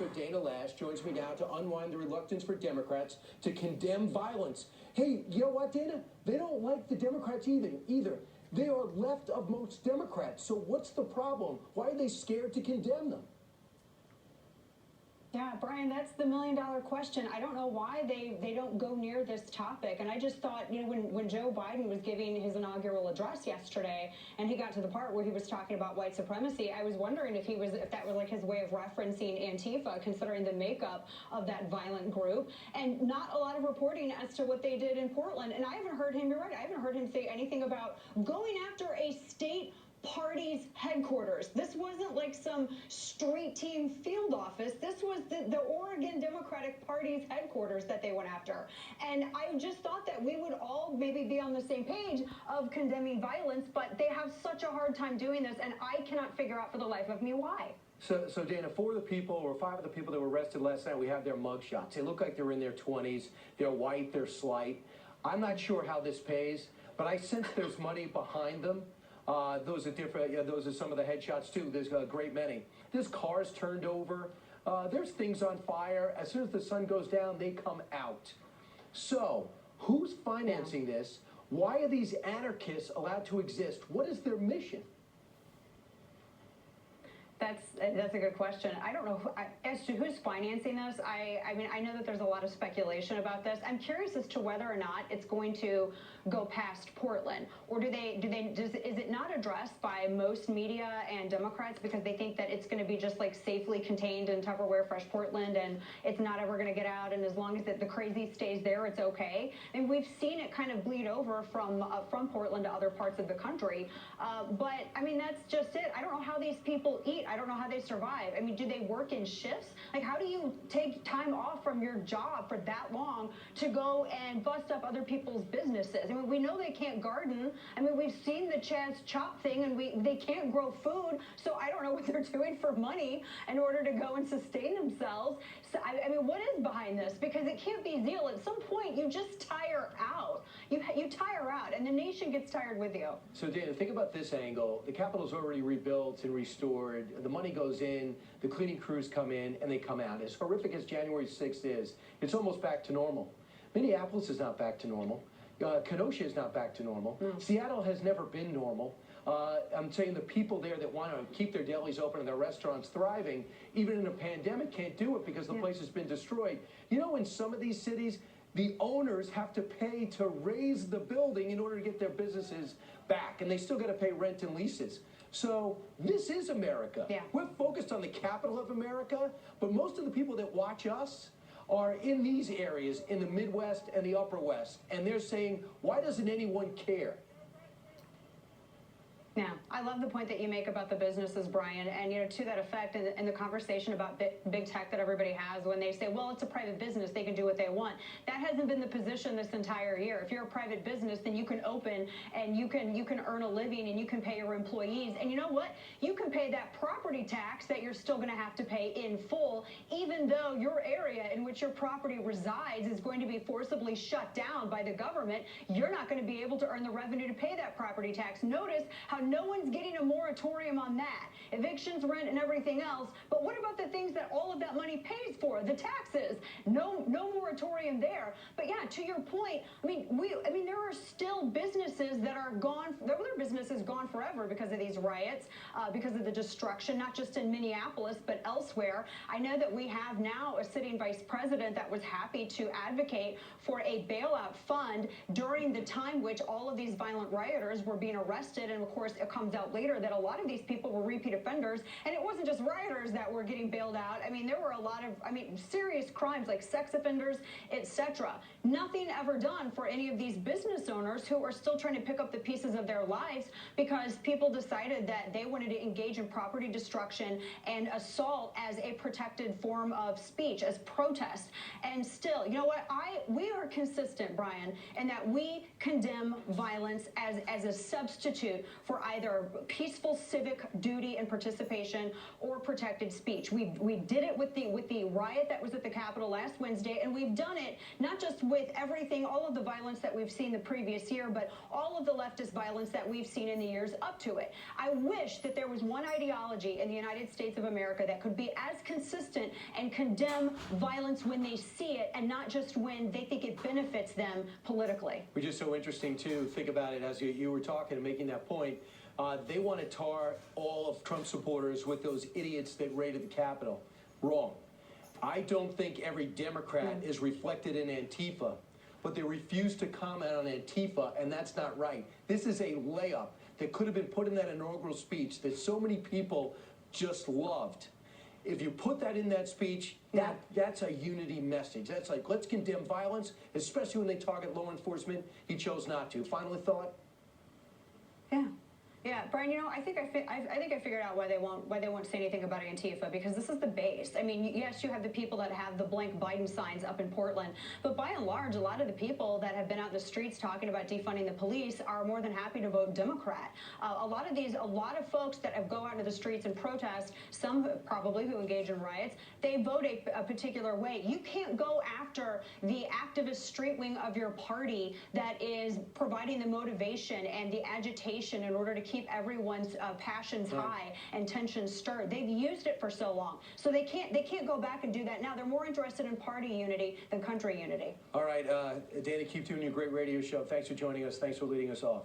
author Dana Lash joins me now to unwind the reluctance for Democrats to condemn violence. Hey, you know what, Dana? They don't like the Democrats either. They are left of most Democrats. So what's the problem? Why are they scared to condemn them? Yeah, Brian, that's the million-dollar question. I don't know why they don't go near this topic. And I just thought, you know, when Joe Biden was giving his inaugural address yesterday, and he got to the part where he was talking about white supremacy, I was wondering if that was like his way of referencing Antifa, considering the makeup of that violent group, and not a lot of reporting as to what they did in Portland. And I haven't heard him. You're right. I haven't heard him say anything about going after a state party's headquarters. This wasn't like some street team field office. This was the Oregon Democratic Party's headquarters that they went after. And I just thought that we would all maybe be on the same page of condemning violence, but they have such a hard time doing this, and I cannot figure out for the life of me why. So Dana, 4 of the people, or 5 of the people that were arrested last night, we have their mug shots. They look like they're in their 20s. They're white. They're slight. I'm not sure how this pays, but I sense there's money behind them. Those are different. Yeah, those are some of the headshots too. There's a great many. There's cars turned over. There's things on fire. As soon as the sun goes down, they come out. So, who's financing this? Why are these anarchists allowed to exist? What is their mission? That's a good question. I don't know as to who's financing this. I mean, I know that there's a lot of speculation about this. I'm curious as to whether or not it's going to go past Portland, or is it not addressed by most media and Democrats because they think that it's going to be just like safely contained in Tupperware Fresh Portland and it's not ever going to get out, and as long as the crazy stays there, it's okay. And we've seen it kind of bleed over from Portland to other parts of the country. But I mean, that's just it. I don't know how these people eat. I don't know how they survive. I mean, do they work in shifts? Like, how do you take time off from your job for that long to go and bust up other people's businesses? I mean, we know they can't garden. I mean, we've seen the Chad's Chop thing, and they can't grow food. So I don't know what they're doing for money in order to go and sustain themselves. So I mean, what is behind this? Because it can't be zeal. At some point, you just tire out. You tire out, and the nation gets tired with you. So, Dana, think about this angle. The Capitol's already rebuilt and restored. The money goes in, the cleaning crews come in, and they come out. As horrific as January 6th is, it's almost back to normal. Minneapolis is not back to normal. Kenosha is not back to normal. Seattle has never been normal. I'm saying the people there that want to keep their delis open and their restaurants thriving, even in a pandemic, can't do it because the place has been destroyed. You know, in some of these cities, the owners have to pay to raise the building in order to get their businesses back, and they still got to pay rent and leases. So this is America. Yeah. We're focused on the capital of America, but most of the people that watch us are in these areas in the Midwest and the Upper West, and they're saying, why doesn't anyone care? Yeah, I love the point that you make about the businesses, Brian, and, you know, to that effect, and the conversation about big tech that everybody has when they say, well, it's a private business, they can do what they want. That hasn't been the position this entire year. If you're a private business, then you can open and you can earn a living and you can pay your employees. And you know what? You can pay that property tax that you're still going to have to pay in full, even though your area in which your property resides is going to be forcibly shut down by the government. You're not going to be able to earn the revenue to pay that property tax. Notice how no one's getting a moratorium on that. Evictions, rent, and everything else. But what about the things that all of that money pays for? The taxes. No moratorium there. But yeah, to your point, I mean, there are still businesses that are gone. There are businesses gone forever because of these riots, because of the destruction, not just in Minneapolis, but elsewhere. I know that we have now a sitting vice president that was happy to advocate for a bailout fund during the time which all of these violent rioters were being arrested. And of course, it comes out later that a lot of these people were repeat offenders, and it wasn't just rioters that were getting bailed out. I mean, there were a lot of, serious crimes like sex offenders, etc. Nothing ever done for any of these business owners who are still trying to pick up the pieces of their lives because people decided that they wanted to engage in property destruction and assault as a protected form of speech, as protest. And still, you know what? We are consistent, Brian, in that we condemn violence as a substitute for for either peaceful civic duty and participation or protected speech. We did it with the riot that was at the Capitol last Wednesday, and we've done it not just with everything, all of the violence that we've seen the previous year, but all of the leftist violence that we've seen in the years up to it. I wish that there was one ideology in the United States of America that could be as consistent and condemn violence when they see it and not just when they think it benefits them politically. Which is so interesting, too. Think about it as you were talking and making that point. They want to tar all of Trump supporters with those idiots that raided the Capitol. Wrong. I don't think every Democrat is reflected in Antifa, but they refuse to comment on Antifa, and that's not right. This is a layup that could have been put in that inaugural speech that so many people just loved. If you put that in that speech, that's a unity message. That's like, let's condemn violence, especially when they target law enforcement. He chose not to. Final thought? Yeah, Brian. I think I figured out why they won't say anything about Antifa, because this is the base. I mean, yes, you have the people that have the blank Biden signs up in Portland, but by and large, a lot of the people that have been out in the streets talking about defunding the police are more than happy to vote Democrat. A lot of folks that go out into the streets and protest, some probably who engage in riots, they vote a particular way. You can't go after the activist street wing of your party that is providing the motivation and the agitation in order to keep everyone's passions high and tensions stirred. They've used it for so long, so they can't go back and do that now. They're more interested in party unity than country unity. All right, Dana, keep doing your great radio show. Thanks for joining us. Thanks for leading us off.